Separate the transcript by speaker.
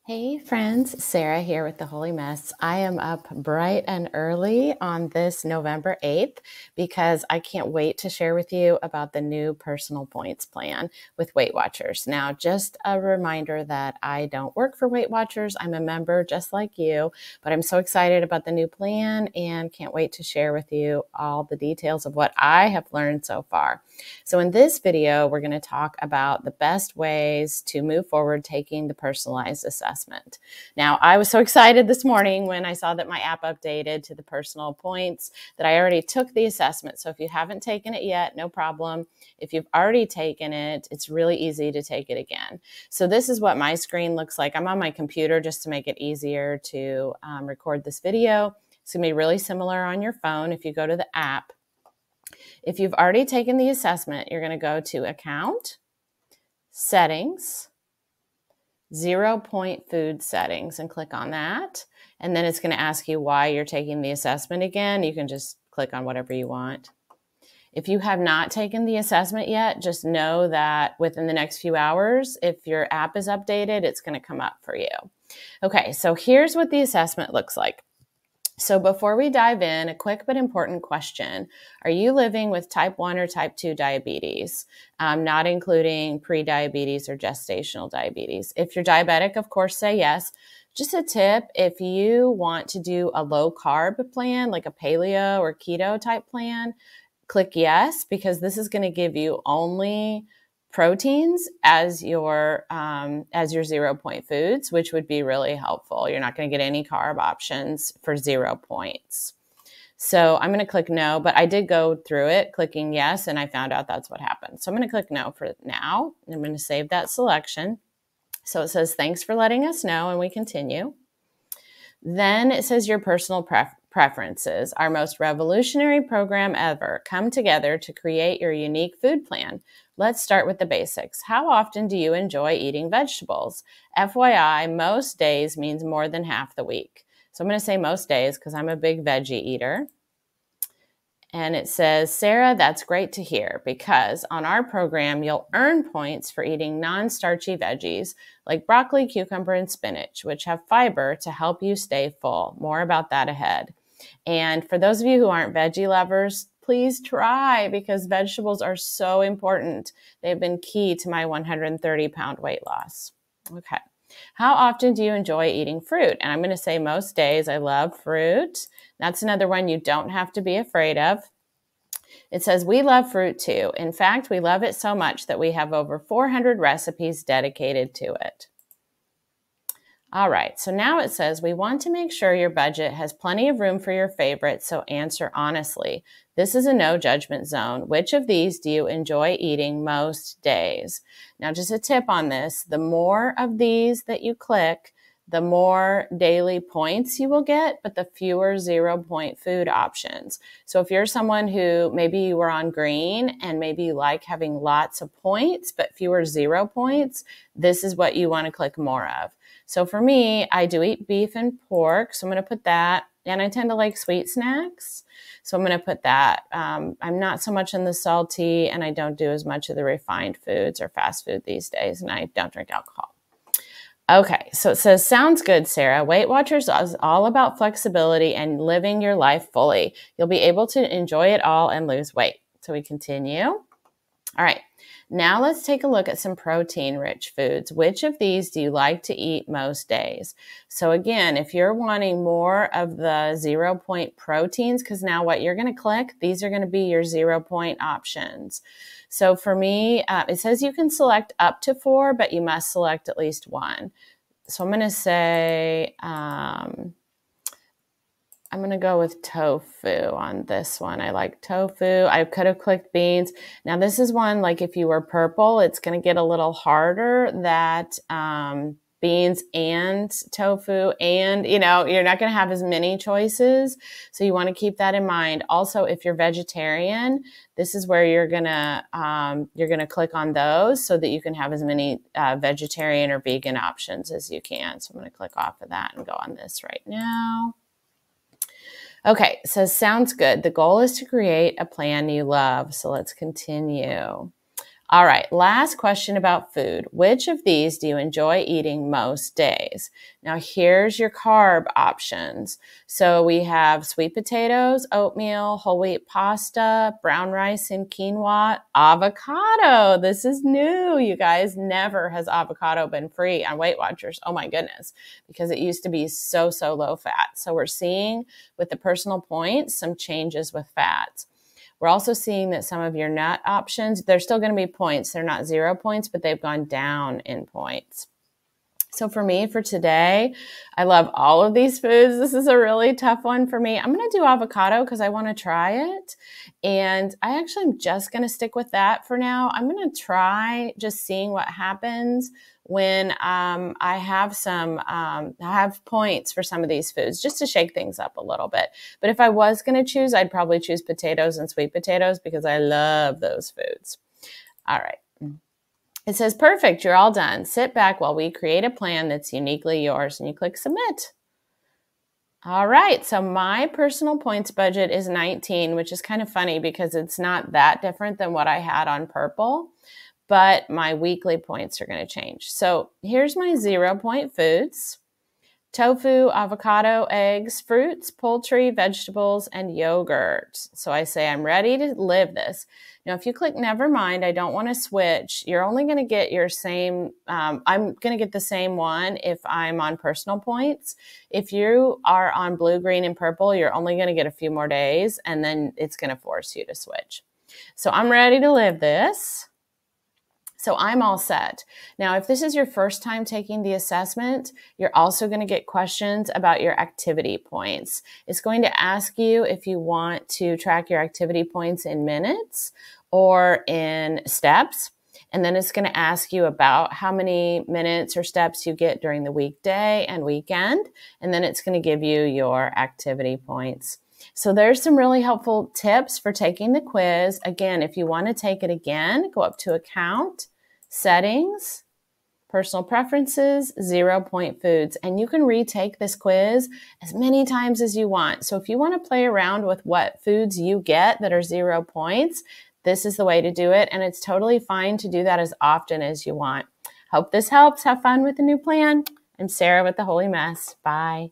Speaker 1: Hey friends, Sarah here with The Holy Mess. I am up bright and early on this November 8th because I can't wait to share with you about the new personal points plan with Weight Watchers. Now, just a reminder that I don't work for Weight Watchers. I'm a member just like you, but I'm so excited about the new plan and can't wait to share with you all the details of what I have learned so far. So in this video, we're going to talk about the best ways to move forward taking the personalized assessment. Now, I was so excited this morning when I saw that my app updated to the personal points that I already took the assessment. So if you haven't taken it yet, no problem. If you've already taken it, it's really easy to take it again. So this is what my screen looks like. I'm on my computer just to make it easier to record this video. It's going to be really similar on your phone if you go to the app. If you've already taken the assessment, you're going to go to Account, Settings, 0 Point Food Settings, and click on that. And then it's going to ask you why you're taking the assessment again. You can just click on whatever you want. If you have not taken the assessment yet, just know that within the next few hours, if your app is updated, it's going to come up for you. Okay, so here's what the assessment looks like. So before we dive in, a quick but important question. Are you living with type 1 or type 2 diabetes, not including pre-diabetes or gestational diabetes? If you're diabetic, of course, say yes. Just a tip, if you want to do a low-carb plan, like a paleo or keto type plan, click yes, because this is going to give you only proteins as your 0 point foods, which would be really helpful. You're not going to get any carb options for 0 points. So I'm going to click no, but I did go through it clicking yes, and I found out that's what happened. So I'm going to click no for now. I'm going to save that selection. So it says, thanks for letting us know, and we continue. Then it says your personal preferences, our most revolutionary program ever. Come together to create your unique food plan. Let's start with the basics. How often do you enjoy eating vegetables? FYI, most days means more than half the week. So I'm going to say most days because I'm a big veggie eater. And it says, Sarah, that's great to hear because on our program, you'll earn points for eating non-starchy veggies like broccoli, cucumber, and spinach, which have fiber to help you stay full. More about that ahead. And for those of you who aren't veggie lovers, please try because vegetables are so important. They've been key to my 130-pound weight loss. Okay. How often do you enjoy eating fruit? And I'm going to say most days. I love fruit. That's another one you don't have to be afraid of. It says, we love fruit too. In fact, we love it so much that we have over 400 recipes dedicated to it. All right, so now it says, we want to make sure your budget has plenty of room for your favorites, so answer honestly. This is a no judgment zone. Which of these do you enjoy eating most days? Now, just a tip on this, the more of these that you click, the more daily points you will get, but the fewer 0 point food options. So if you're someone who maybe you were on green and maybe you like having lots of points, but fewer 0 points, this is what you want to click more of. So for me, I do eat beef and pork, so I'm going to put that. And I tend to like sweet snacks, so I'm going to put that. I'm not so much in the salty, and I don't do as much of the refined foods or fast food these days, and I don't drink alcohol. Okay, so it says, sounds good, Sarah. Weight Watchers is all about flexibility and living your life fully. You'll be able to enjoy it all and lose weight. So we continue. All right. Now let's take a look at some protein-rich foods. Which of these do you like to eat most days? So again, if you're wanting more of the 0 point proteins, because now what you're going to click, these are going to be your 0 point options. So for me, it says you can select up to 4, but you must select at least 1. So I'm going to say, I'm going to go with tofu on this one. I like tofu. I could have clicked beans. Now this is one, like if you were purple, it's going to get a little harder that beans and tofu, and you're not going to have as many choices. So you want to keep that in mind. Also, if you're vegetarian, this is where you're going to click on those so that you can have as many vegetarian or vegan options as you can. So I'm going to click off of that and go on this right now. Okay, so sounds good. The goal is to create a plan you love. So let's continue. All right, last question about food. Which of these do you enjoy eating most days? Now, here's your carb options. So we have sweet potatoes, oatmeal, whole wheat pasta, brown rice and quinoa, avocado. This is new, you guys. Never has avocado been free on Weight Watchers. Oh my goodness, because it used to be so low fat. So we're seeing with the personal points some changes with fats. We're also seeing that some of your nut options, they're still going to be points. They're not 0 points, but they've gone down in points. So for me, for today, I love all of these foods. This is a really tough one for me. I'm going to do avocado because I want to try it. And I actually am just going to stick with that for now. I'm going to try just seeing what happens when I have points for some of these foods, just to shake things up a little bit. But if I was going to choose, I'd probably choose potatoes and sweet potatoes because I love those foods. All right. It says, perfect, you're all done. Sit back while we create a plan that's uniquely yours, and you click submit. All right, so my personal points budget is 19, which is kind of funny because it's not that different than what I had on Purple, but my weekly points are going to change. So here's my 0 point foods: tofu, avocado, eggs, fruits, poultry, vegetables, and yogurt. So I say I'm ready to live this. Now, if you click never mind, I don't want to switch, you're only going to get your same, I'm going to get the same one if I'm on personal points. If you are on blue, green, and purple, you're only going to get a few more days, and then it's going to force you to switch. So I'm ready to live this. So I'm all set. Now, if this is your first time taking the assessment, you're also going to get questions about your activity points. It's going to ask you if you want to track your activity points in minutes or in steps. And then it's going to ask you about how many minutes or steps you get during the weekday and weekend. And then it's going to give you your activity points. So there's some really helpful tips for taking the quiz. Again, if you want to take it again, go up to Account, Settings, Personal Preferences, 0 point foods, and you can retake this quiz as many times as you want. So if you want to play around with what foods you get that are 0 points, this is the way to do it, and it's totally fine to do that as often as you want. Hope this helps. Have fun with the new plan. I'm Sarah with The Holy Mess. Bye.